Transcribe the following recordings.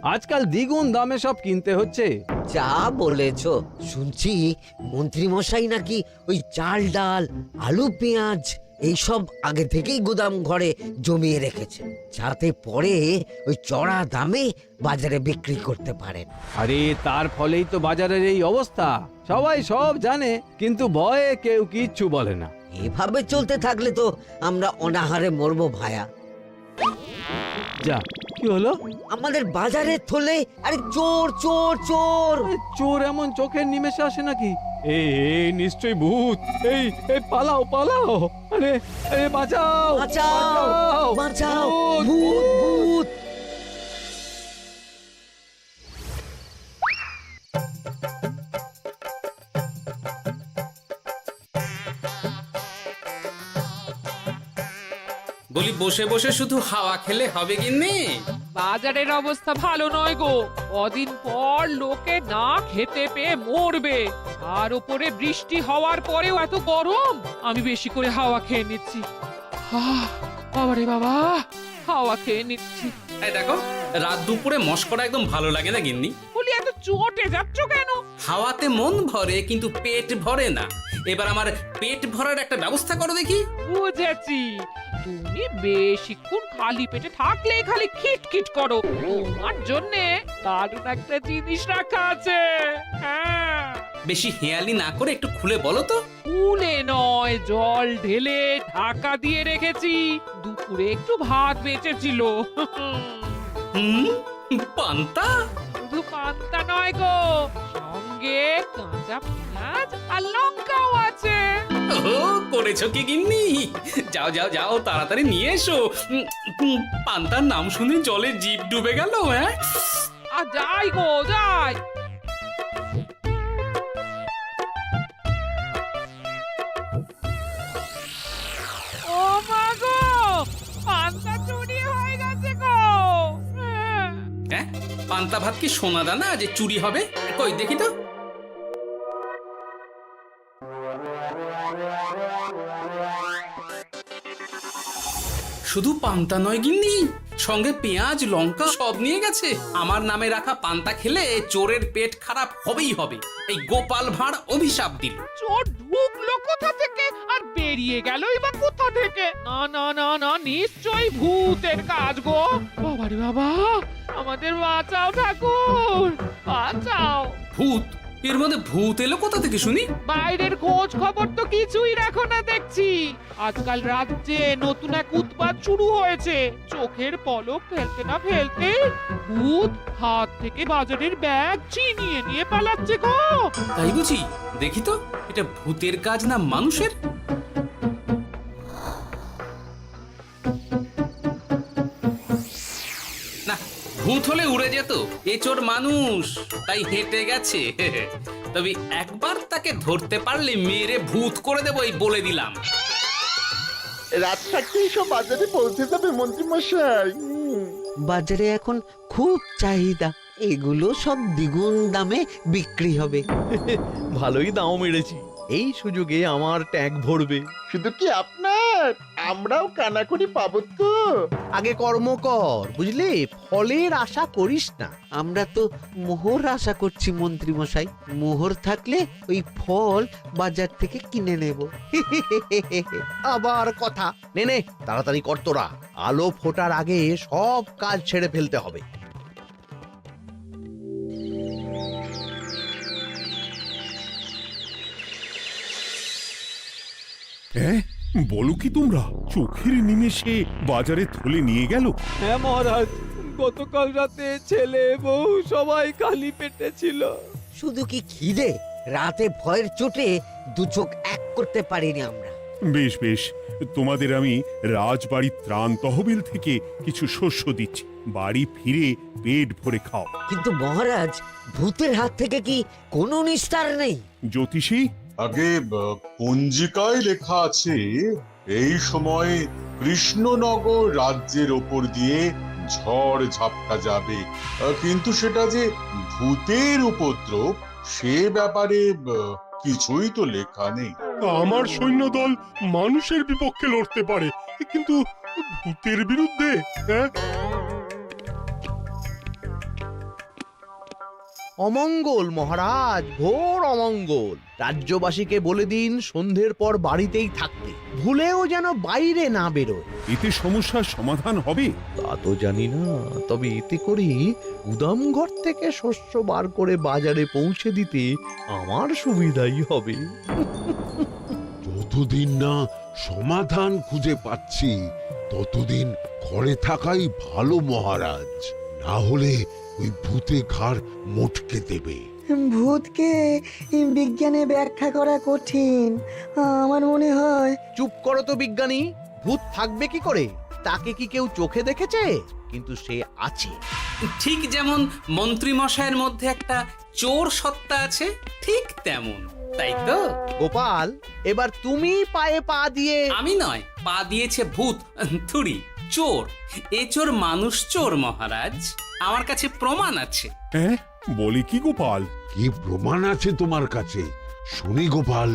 আজকাল দ্বিগুণ দামে সব কিনতে হচ্ছে। যা বলেছ, শুনছি মন্ত্রী মশাই নাকি ওই চাল ডাল আলু পেঁয়াজ এইসব আগে থেকেই গুদাম ঘরে জমিয়ে রেখেছে, যাতে পরে ওই চড়া দামে বাজারে বিক্রি করতে পারেন। আরে তার ফলেই তো বাজারের এই অবস্থা। সবাই সব জানে, কিন্তু ভয়ে কেউ কিচ্ছু বলে না। এভাবে চলতে থাকলে তো আমরা অনাহারে মরবো ভায়া। যা, কি হলো? আমাদের বাজারে থলে আরে চোর চোর চোর। এ, চোর এমন চোখের নিমেষে আসে নাকি? এই নিশ্চয়ই ভূত। এই এই পালাও পালাও। আরে আরে বাঁচাও বাঁচাও বাঁচাও, ভূত ভূত। বলি বসে বসে শুধু হাওয়া খেলে হবে গিন্নি? বাজারের অবস্থা ভালো নয় গো। কদিন পর লোকে না খেতে পেয়ে মরবে। আর উপরে বৃষ্টি হওয়ার পরেও এত গরম। আমি বেশি করে হাওয়া খেয়ে নিচ্ছি। বাবারে বাবা, হাওয়া খেয়ে নিচ্ছি। এই দেখো, রাত দুপুরে মস্করা একদম ভালো লাগে না গিন্নি। বলি এত চটে যাচ্ছ কেন? হাওয়াতে মন ভরে কিন্তু পেট ভরে না। এবার আমার পেট ভরার একটা ব্যবস্থা করো দেখি। বুঝেছি, তুমি বেশিক্ষণ খালি পেটে থাকলে খালি খিটখিট করো। তোমার জন্যে দারুণ একটা জিনিস রাখা আছে। হ্যাঁ, বেশি হেয়ালি না করে একটু খুলে বলো তো। ফুলে নয়, জল ঢেলে ঢাকা দিয়ে রেখেছি। দুপুরে একটু ভাত বেঁচেছিল। হুম, পান্তা? শুধু পান্তা নয় গো, সঙ্গে কাঁচা পেঁয়াজ আর লঙ্কাও আছে। ও, করেছো কি গিন্নি? যাও যাও যাও, তাড়াতাড়ি নিয়ে এসো। পান্তার নাম শুনে জলে জিভ ডুবে গেল। হ্যাঁ, আর যাই গো যাই। ও মা গো, পান্তা চুরি হয়ে গেছে গো। হ্যাঁ, পান্তা ভাত কি সোনা দানা যে চুরি হবে? কই দেখি তো। শুধু পান্তা নয় গিন্নি, সঙ্গে পেঁয়াজ লঙ্কা সব নিয়ে গেছে। আমার নামে রাখা পান্তা খেলে চোরের পেট খারাপ হবেই হবে। এই গোপাল ভাঁড় অভিশাপ দিল। চোর ঢুকলো কোথা থেকে আর বেরিয়ে গেলই বা কোথা থেকে? না না না না, নিশ্চয়ই ভূতের কাজ গো। বাবারে বাবা, আমাদের বাঁচাও ঠাকুর, বাঁচাও। ভূত? এর মধ্যে ভূত এলো কোথা থেকে শুনি? বাইরের খোঁজ খবর তো কিছুই রাখো না দেখছি। আজকাল রাজ্যে নতুন এক উৎপাত শুরু হয়েছে। চোখের পলক ফেলতে না ফেলতে ভূত হাত থেকে বাজারের ব্যাগ ছিনিয়ে নিয়ে পালাচ্ছে গো। তাই বুঝি? দেখি তো, এটা ভূতের কাজ না মানুষের? না, ভূত হলে উড়ে যেত। এ চোর মানুষ, তাই হেঁটে গেছে। তবে একবার তাকে ধরতে পারলে মেরে ভূত করে দেবো, এই বলে দিলাম। রাত থাকতেই সব বাজারে পৌঁছে যাবে মন্ত্রী মশাই। বাজারে এখন খুব চাহিদা, এগুলো সব দ্বিগুণ দামে বিক্রি হবে। ভালোই দাম মেরেছি, এই সুযোগে আমার ট্যাঙ্ক ভরবে। শুধু কি আপনার, আমরাও কানাকড়ি পাবো তো। আগে কর্ম কর, বুঝলি? ফলের আশা করিস না। আমরা তো মোহর আশা করছি মন্ত্রী মশাই। মোহর থাকলে ওই ফল বাজার থেকে কিনে নেব। আবার কথা, নে নে তাড়াতাড়ি কর তোরা। আলো ফোটার আগে সব কাজ ছেড়ে ফেলতে হবে। হ্যাঁ, বলো কি তোমরা? চোখের নিমেষে বাজারে থলে নিয়ে গেল? হ্যাঁ মহারাজ, গতকাল রাতে ছেলে বউ সবাই খালি পেটে ছিল। শুধু কি খিদে, রাতে ভয়ের চোটে দু চোখ এক করতে পারিনি আমরা। বেশ বেশ, তোমাদের আমি রাজবাড়ির ত্রাণ তহবিল থেকে কিছু শস্য দিচ্ছি। বাড়ি ফিরে পেট ভরে খাও। কিন্তু মহারাজ, ভূতের হাত থেকে কি কোনো নিস্তার নেই? জ্যোতিষী, আগে পঞ্জিকায় লেখা আছে এই সময় কৃষ্ণনগর রাজ্যের ওপর দিয়ে ঝড় ঝাপটা যাবে, কিন্তু সেটা যে ভূতের উপদ্রব সে ব্যাপারে কিছুই তো লেখা নেই। আমার সৈন্যদল মানুষের বিপক্ষে লড়তে পারে, কিন্তু ভূতের বিরুদ্ধে? হ্যাঁ, অমঙ্গল মহারাজ, ঘোর অমঙ্গল। রাজ্যবাসীকে বলে দিন সন্ধ্যের পর বাড়িতেই থাকতে, ভুলেও যেন বাইরে না বেরোয়। এতে সমস্যার সমাধান হবে? তা তো জানি না, তবে এতে করে গুদামঘর থেকে শস্য বার করে বাজারে পৌঁছে দিতে আমার সুবিধাই হবে। যতদিন না সমাধান খুঁজে পাচ্ছি ততদিন ঘরে থাকাই ভালো মহারাজ, না হলে ওই ভূতে ঘাড় মোটকে দেবে। ভূতকে বিজ্ঞানে ব্যাখ্যা করা কঠিন, আমার মনে হয়। চুপ করো তো বিজ্ঞানী, ভূত থাকবে কি করে? তাকে কি কেউ চোখে দেখেছে? কিন্তু সে আছে। ঠিক যেমন মন্ত্রী মশাইয়ের মধ্যে একটা চোর সত্তা আছে, ঠিক তেমন, তাই তো? গোপাল, এবার তুমি পায়ে পা দিয়ে। আমি নয়, পা দিয়েছে ভূত, থুড়ি চোর। এ চোর মানুষ চোর মহারাজ, আমার কাছে প্রমাণ আছে। হ্যাঁ, বলে কি গোপাল? কি প্রমাণ আছে তোমার কাছে? শুনি গোপাল।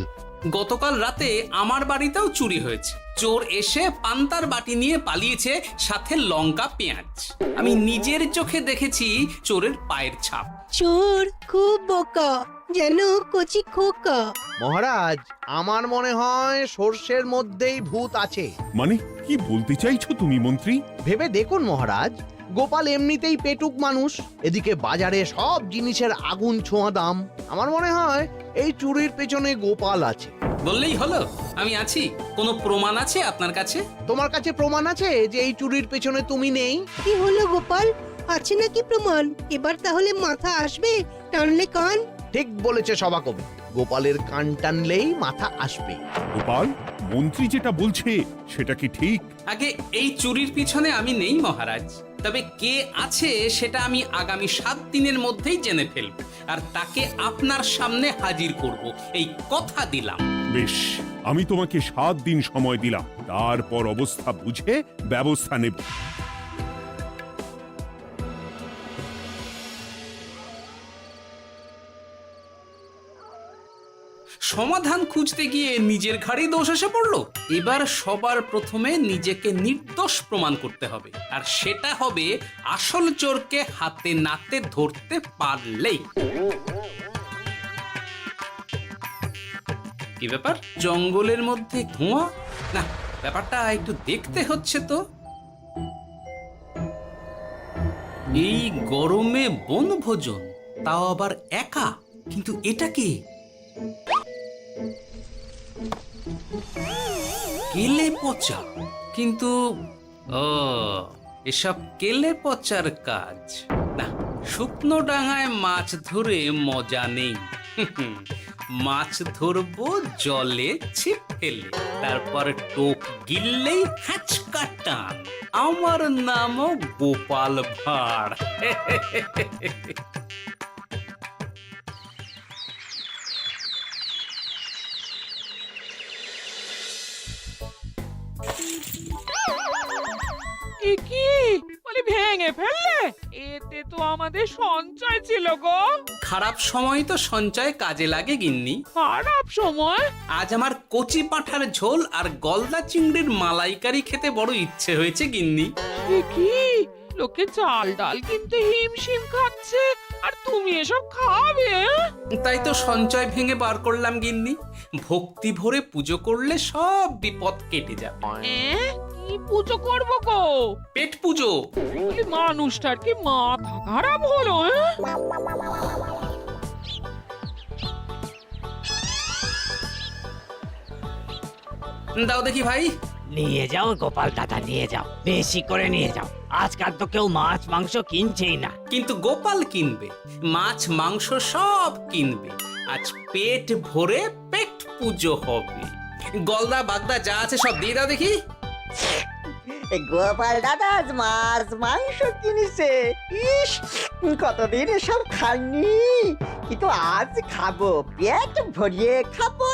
গতকাল রাতে আমার বাড়িতেও চুরি হয়েছে। চোর এসে পান্তার বাটি নিয়ে পালিয়েছে, সাথে লঙ্কা পেঁয়াজ। আমি নিজের চোখে দেখেছি চোরের পায়ের ছাপ। চোর খুব বোকা, যেন কচি খোকা। মহারাজ, আমার মনে হয় সর্ষের মধ্যেই ভূত আছে। মানে কি বলতে চাইছো তুমি মন্ত্রী? ভেবে দেখুন মহারাজ, গোপাল এমনিতেই পেটুক মানুষ, এদিকে বাজারে সব জিনিসের আগুন ছোঁয়া দাম। আমার মনে হয় এই চুরির পেছনে গোপাল আছে। বললেই হলো আমি আছি। কোনো প্রমাণ আছে আপনার কাছে? তোমার কাছে প্রমাণ আছে যে এই চুরির পেছনে তুমি নেই? কি হলো গোপাল, আছে নাকি প্রমাণ? এবার তাহলে মাথা আসবে, টানলে কান। ঠিক বলেছে সভাকবি, গোপালের কান টানলেই মাথা আসবে। গোপাল, মন্ত্রী যেটা বলছে সেটা কি ঠিক? আগে এই চুরির পিছনে আমি নেই মহারাজ, তবে কে আছে সেটা আমি আগামী 7 দিনের মধ্যেই জেনে ফেলব, আর তাকে আপনার সামনে হাজির করব, এই কথা দিলাম। বেশ, আমি তোমাকে 7 দিন সময় দিলাম, তারপর অবস্থা বুঝে ব্যবস্থা নেব। সমাধান খুঁজতে গিয়ে নিজের ঘাড়েই দোষ এসে পড়লো। এবার সবার প্রথমে নিজেকে নির্দোষ প্রমাণ করতে হবে, আর সেটা হবে আসল চোরকে হাতে নাতে ধরতে পারলেই। কি ব্যাপার, জঙ্গলের মধ্যে ধোঁয়া? না, ব্যাপারটা একটু দেখতে হচ্ছে তো। এই গরমে বনভোজন, তাও আবার একা, কিন্তু এটা কি? কেলে পচা, কিন্তু এসব কেলে পচার কাজ না। শুকনো ডাঙায় মাছ ধরে মজা নেই। মাছ ধরবো জলে ছিপ ফেলে, তারপর টোপ গিললেই হ্যাচকা টান। আমার নামও গোপাল ভাঁড়। কি বলি, ভেঙে ফেললে? এতে তো আমাদের সঞ্চয় ছিল গো। খারাপ সময় তো সঞ্চয় কাজে লাগে গিন্নি। খারাপ সময়? আজ আমার কচি পাঁঠার ঝোল আর গলদা চিংড়ির মালাইকারি খেতে বড় ইচ্ছে হয়েছে গিন্নি। কি লোকে চাল ডাল কিনতে হিমশিম খাচ্ছে, আর তুমি এসব খাবে? তাই তো সঞ্চয় ভেঙে বার করলাম গিন্নি। ভক্তি ভরে পুজো করলে সব বিপদ কেটে যাবে। কি পুজো করবো গো? পেট পুজো। মানুষটার কি মাথা খারাপ হলো? দাও দেখি ভাই। নিয়ে যাও গোপাল দাদা, নিয়ে যাও, বেশি করে নিয়ে যাও। আজকাল তো কেউ মাছ মাংস কিনছেই না। কিন্তু গোপাল কিনবে, মাছ মাংস সব কিনবে। আজ পেট ভরে পেট পুজো হবে। গলদা বাগদা যা আছে সব দিয়ে দাও দেখি। গোপাল দাদা আজ মাছ মাংস কিনেছে। ইস, কতদিন এসব খাইনি, কিন্তু আজ খাবো, পেট ভরিয়ে খাবো।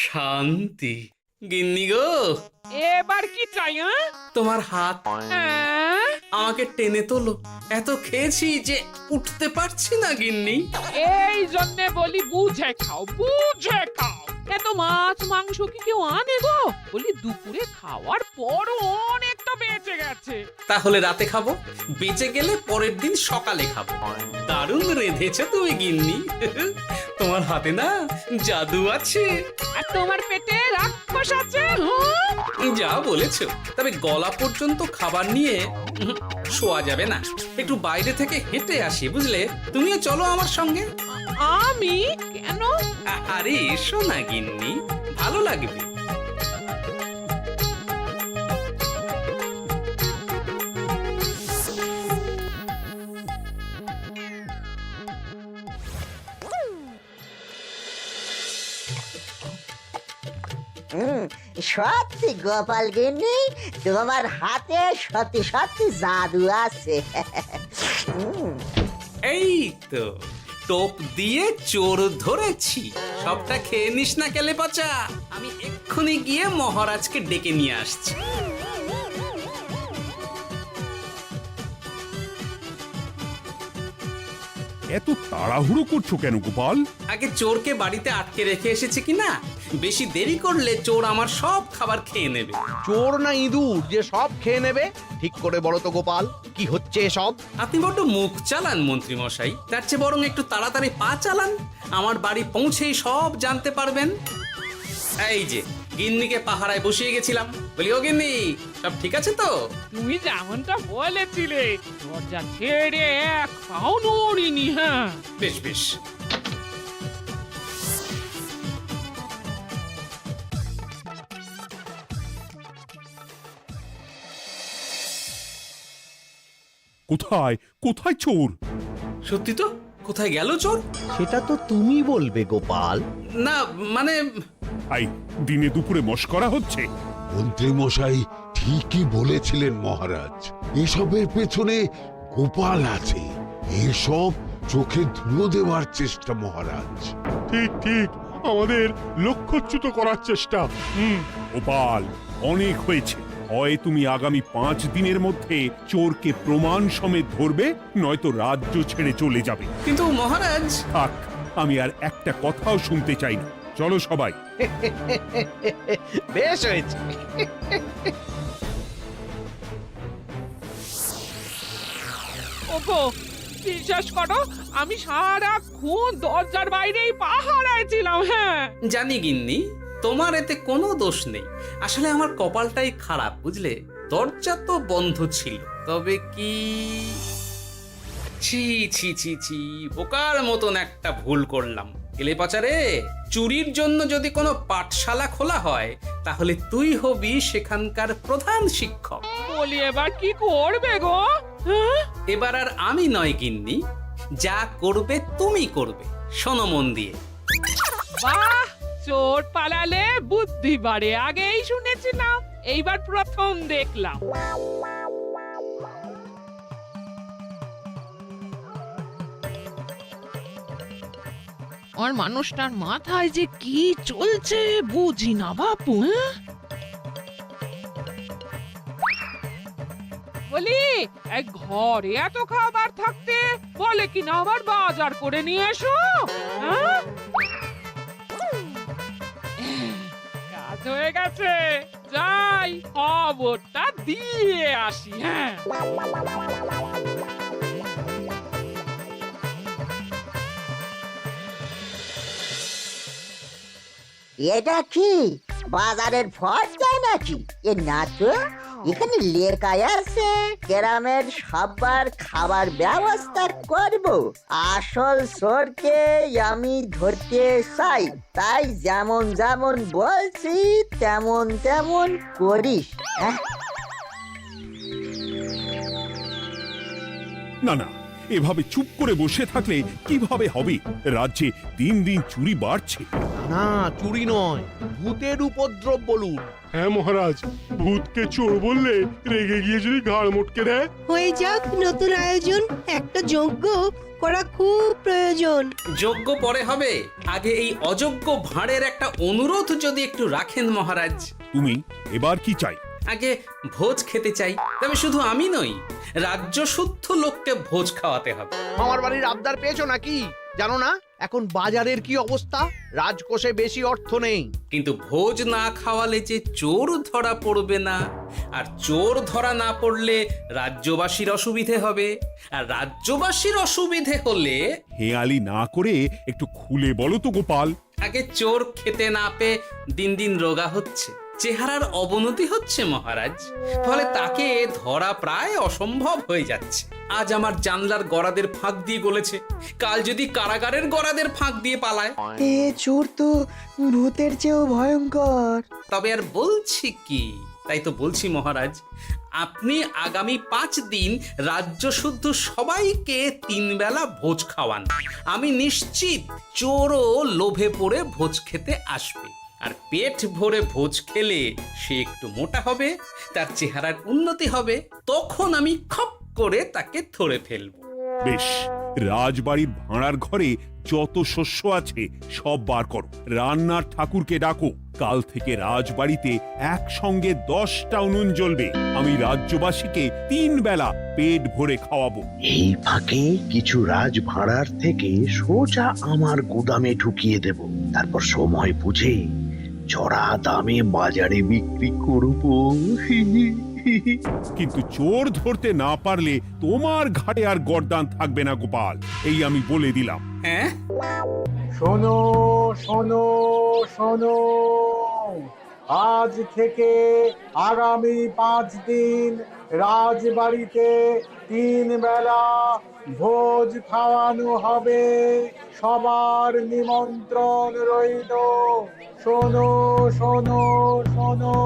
শান্তি। গিন্নি গো, এবার কি চাই? তোমার হাত হ্যাঁ? আমাকে টেনে তোলো। এত খেয়েছি যে উঠতে পারছি না গিন্নি। এই জন্যে বলি বুঝে খাও, বুঝে খাও। এত মাছ মাংস কি কেউ আনে গো? বলি দুপুরে খাওয়ার পরও অনেকটা বেঁচে গেছে। তাহলে রাতে খাবো, বেঁচে গেলে পরের দিন সকালে খাবো। দারুণ রেঁধেছো তুমি গিন্নি। তোমার হাতে না জাদু আছে। আর তোমার পেটে রাক্ষস আছে। হ্যাঁ? যা বলেছো, তবে গলা পর্যন্ত খাবার নিয়ে শোয়া যাবে না। একটু বাইরে থেকে হেঁটে আসি, বুঝলে? তুমিও চলো আমার সঙ্গে। আমি কেন? আরে এসো না গিন্নি, ভালো লাগবে। সত্যি গোপাল গিন্নি, তোমার হাতে সত্যি সত্যি জাদু আছে। এই তো টোপ দিয়ে চোর ধরেছি। সবটা খেয়ে নিস না কেলে পচা। আমি এক্ষুনি গিয়ে মহারাজকে ডেকে নিয়ে আসছি। এত তাড়াহুড়ো করছো কেন গোপাল? আগে চোরকে বাড়িতে আটকে রেখে এসেছে কিনা, বেশি দেরি করলে চোর আমার সব খাবার খেয়ে নেবে। চোর না ইঁদুর যে সব খেয়ে নেবে? ঠিক করে বলো তো গোপাল, কি হচ্ছে এসব? আপনি বড্ড মুখ চালান মন্ত্রী মশাই, তার চেয়ে বরং একটু তাড়াতাড়ি পা চালান। আমার বাড়ি পৌঁছেই সব জানতে পারবেন। এই যে গিন্নিকে পাহারায় বসিয়ে গেছিলাম, বলি ও গিন্নি, সব ঠিক আছে তো? তুমি যেমনটা বলেছিলে, দরজা ছেড়ে এক পাও নড়িনি। হ্যাঁ, বেশ বেশ। কোথায় কোথায় চোর? সত্যি তো, কোথায় গেল চোর? সেটা তো তুমি বলবে গোপাল। না মানে আই দিনে দুপুরে মশকরা হচ্ছে। মন্ত্রী মশাই ঠিকই বলেছিলেন মহারাজ, এসবের পেছনে গোপাল আছে। এসব চোখে ধুলো দেওয়ার চেষ্টা মহারাজ। ঠিক ঠিক, আমাদের লক্ষ্যচ্যুত করার চেষ্টা। গোপাল, অনেক হয়েছে। হয় তুমি আগামী 5 দিনের মধ্যে চোরকে প্রমাণ সমেত ধরবে, নয়তো রাজ্য ছেড়ে চলে যাবে। কিন্তু মহারাজ। থাক, আমি আর একটা কথাও শুনতে চাই না। চলো সবাই। বেশ হয়েছে। ওগো, বিশ্বাস করো, আমি সারাক্ষণ দরজার বাইরেই পাহারায় ছিলাম। হ্যাঁ, জানি গিন্নি, তোমার এতে কোনো দোষ নেই। আসলে আমার কপালটাই খারাপ, বুঝলে? দরজা তো বন্ধ ছিল, তবে কি ছি ছি ছি ছি, বোকার মতন একটা ভুল করলাম। এলে পাচারে, চুরির জন্য যদি কোনো পাঠশালা খোলা হয়, তাহলে তুই হবি সেখানকার প্রধান শিক্ষক। বলি এবার কি করবে গো? হ্যাঁ? এবার আর আমি নয় গিন্নি, যা করবে তুমি করবে। শোনো মন দিয়ে। বাহ, চোর পালালে বুদ্ধি বাড়ে, আগেই শুনেছিলাম, এইবার প্রথম দেখলাম। আর মানুষটার মাথায় যে কি চলছে বুঝি না বাপু। বলি, এক ঘরে এত খাবার থাকতে বলে কি না আবার বাজার করে নিয়ে এসো। হ্যাঁ? কাজ হয়ে গেছে, যাই খবরটা দিয়ে আসি। হ্যাঁ, এটা কি বাজারের ফর্দা নাকি? এ না তো, এখানে লেখাই আছে গ্রামের সবার খাবার ব্যবস্থা করব। আসল চোরকে আমি ধরতে চাই, তাই যেমন যেমন বলছি তেমন তেমন করিস। না না, এভাবে চুপ করে বসে থাকলে কিভাবে হবে? রাজ্যে দিন দিন চুরি বাড়ছে। না, চুরি নয়, ভূতের উপদ্রব বলুন। হ্যাঁ মহারাজ, ভূতকে চোর বললে রেগে গিয়ে যদি ঘাড় মোটকে দেয়। হয়ে যাক নতুন আয়োজন, একটা যজ্ঞ করা খুব প্রয়োজন। যোগ্য পরে হবে, আগে এই অযোগ্য ভাঁড়ের একটা অনুরোধ যদি একটু রাখেন মহারাজ। তুমি এবার কি চাই? আগে ভোজ খেতে চাই, তবে শুধু আমি নই, রাজ্য শুদ্ধ লোককে ভোজ খাওয়াতে হবে। আমার বাড়ির আবদার পেয়েছো নাকি? জানো না এখন বাজারের কি অবস্থা? রাজকোষে বেশি অর্থ নেই। কিন্তু ভোজ না খাওয়ালে যে চোর ধরা পড়বে না, আর চোর ধরা না পড়লে রাজ্যবাসীর অসুবিধে হবে, আর রাজ্যবাসীর অসুবিধে হলে হেয়ালি না করে একটু খুলে বলো তো গোপাল। আগে চোর খেতে না পেয়ে দিন দিন রোগা হচ্ছে, চেহারার অবনতি হচ্ছে মহারাজ, ফলে তাকে ধরা প্রায় অসম্ভব হয়ে যাচ্ছে। আজ আমার জানলার গড়াদের ফাঁক দিয়ে গলেছে, কাল যদি কারাগারের গড়াদের ফাঁক দিয়ে পালায়। এ চোর তো ভূতের চেয়েও ভয়ঙ্কর। তবে আর বলছি কি, তাই তো বলছি মহারাজ, আপনি আগামী 5 দিন রাজ্য শুদ্ধ সবাইকে 3 বেলা ভোজ খাওয়ান। আমি নিশ্চিত চোরও লোভে পড়ে ভোজ খেতে আসবে, আর পেট ভরে ভোজ খেলে সে একটু মোটা হবে, তার চেহারার উন্নতি হবে, তখন আমি খপ করে তাকে ধরে ফেলবো। বেশ, রাজবাড়ির ভাঁড়ার ঘরে যত শস্য আছে সব বার করো, রান্নার ঠাকুরকে ডাকো। কাল থেকে রাজবাড়িতে একসঙ্গে 10টা উনুন জ্বলবে। আমি রাজ্যবাসীকে 3 বেলা পেট ভরে খাওয়াবো। এই ফাঁকে কিছু রাজ ভাড়ার থেকে সোজা আমার গুদামে ঢুকিয়ে দেব, তারপর সময় বুঝে চড়া দামে বাজারে বিক্রি করব। কিন্তু চোর ধরতে না পারলে তোমার ঘাড়ে আর গর্দান থাকবে না গোপাল, এই আমি বলে দিলাম। হ্যাঁ, শোনো শোনো শোনো, আজ থেকে আগামী 5 দিন রাজবাড়িতে 3 বেলা ভোজ খাওয়ানো হবে। সবার নিমন্ত্রণ রইল। শোনো শোনো শোনো।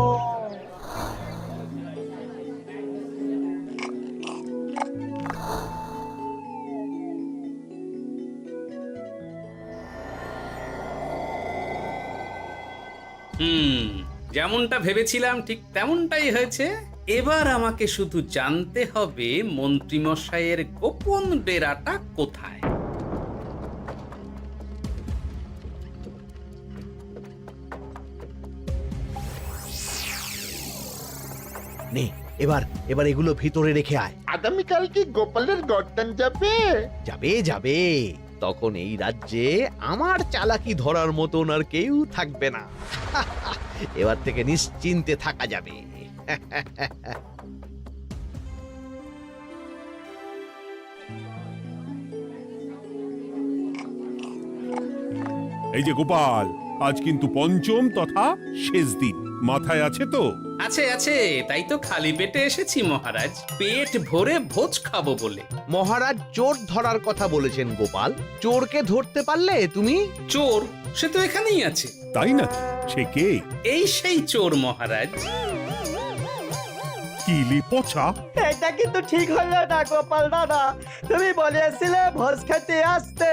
যেমনটা ভেবেছিলাম ঠিক তেমনটাই হয়েছে। এবার আমাকে শুধু জানতে হবে মন্ত্রীমশাইয়ের গোপন ডেরাটা কোথায়। নে, এবার এগুলো ভিতরে রেখে আয়। আগামীকাল কি গোপালের গর্দান যাবে? যাবে যাবে, তখন এই রাজ্যে আমার চালাকি ধরার মতন আর কেউ থাকবে না। এবার থেকে নিশ্চিন্তে থাকা যাবে। এই যে গোপাল, আজ কিন্তু পঞ্চম তথা শেষ দিন, মাথায় আছে তো? আছে আছে, তাই তো খালি পেটে এসেছি মহারাজ, পেট ভরে ভোজ খাবো বলে। মহারাজ চোর ধরার কথা বলেছেন গোপাল, চোরকে ধরতে পারলে তুমি? চোর সে তো এখানেই আছে। তাই না? সে কে? এই সেই চোর মহারাজ। কিলি পচা, এটা কিন্তু ঠিক হলো না গোপাল দাদা। তুমি বলেছিলে ভোজ খেতে আসতে,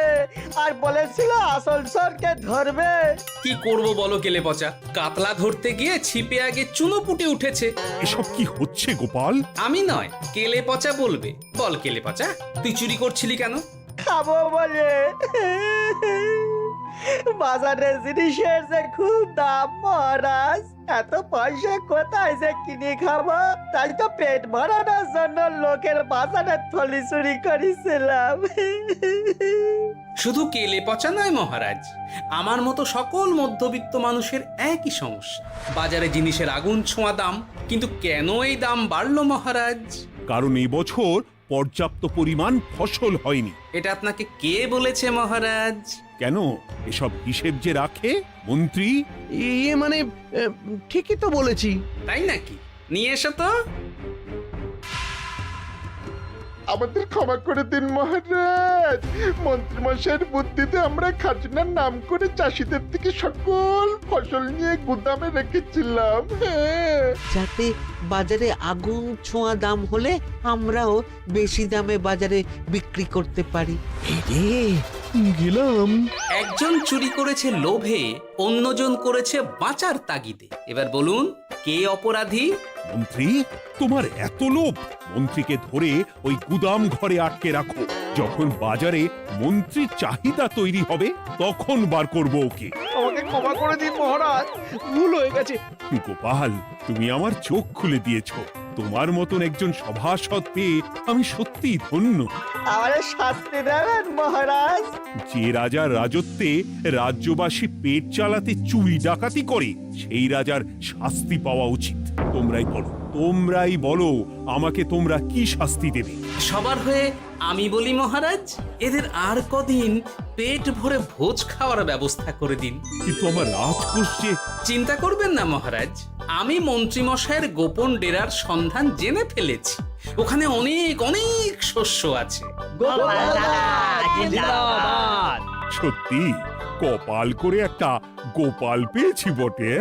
আর বলেছিলে আসল চোরকে ধরবে। কি করব বলো কেলে পচা, কাতলা ধরতে গিয়ে ছিপে আগে চুনোপুটি উঠেছে। এসব কি হচ্ছে গোপাল? আমি নয়, কেলে পচা বলবে। বল কেলে পচা, তুই চুরি করছিলি কেন? খাবো বলে। বাজারের জিনিসের যে খুব দাম মহারাজ, এত পয়সা কোথায় যে কিনে খাবো, তাই তো পেট ভরানোর জন্য লোকের বাজারে থলি চুরি করেছিলাম। শুধু কেলে পচা নয় মহারাজ, আমার মতো সকল মধ্যবিত্ত মানুষের একই সমস্যা। বাজারে জিনিসের আগুন ছোঁয়া দাম, কিন্তু কেন এই দাম বাড়লো মহারাজ? কারণ এই বছর পর্যাপ্ত পরিমাণ ফসল হয়নি। এটা আপনাকে কে বলেছে মহারাজ? কেন, এসব হিসেব যে রাখে মন্ত্রী। ইয়ে মানে ঠিকই তো বলেছি। তাই নাকি? নিয়ে এসো তো। আমাদের ক্ষমা করে দিন মহারাজ। মন্ত্রীমশাইয়ের বুদ্ধিতে আমরা খাজনার নাম করে চাষিদের থেকে সকল ফসল নিয়ে গুদামে রেখেছিলাম। হ্যাঁ, যাতে বাজারে আগুন ছোঁয়া দাম হলে আমরাও বেশি দামে বাজারে বিক্রি করতে পারি। গেলাম। একজন চুরি করেছে লোভে, অন্যজন করেছে বাঁচার তাগিদে। এবার বলুন কে অপরাধী? মন্ত্রী, তোমার এত লোভ! মন্ত্রীকে ধরে ওই গুদাম ঘরে আটকে রাখো। যখন বাজারে মন্ত্রীর চাহিদা তৈরি হবে তখন বার করবো ওকে। আমাকে ক্ষমা করে দিন মহারাজ, ভুল হয়ে গেছে। গোপাল, তুমি আমার চোখ খুলে দিয়েছো। তোমার মতন একজন সভাসদ পেয়ে আমি সত্যিই ধন্য। আমারে শাস্তি দেবেন মহারাজ? যে রাজার রাজত্বে রাজ্যবাসী পেট চালাতে চুরি ডাকাতি করে সেই রাজার শাস্তি পাওয়া উচিত। তোমরাই বলো আমাকে তোমরা কি শাস্তি দেবে? সবার হয়ে আমি বলি মহারাজ, এদের আর কদিন পেট ভরে ভোজ খাওয়ার ব্যবস্থা করে দিন। কিন্তু আমার রাজকোষ যে... চিন্তা করবেন না মহারাজ, আমি মন্ত্রীমশাইয়ের গোপন ডেরার সন্ধান জেনে ফেলেছি। ওখানে অনেক অনেক শস্য আছে। সত্যি কপাল করে একটা গোপাল পেয়েছি বটে।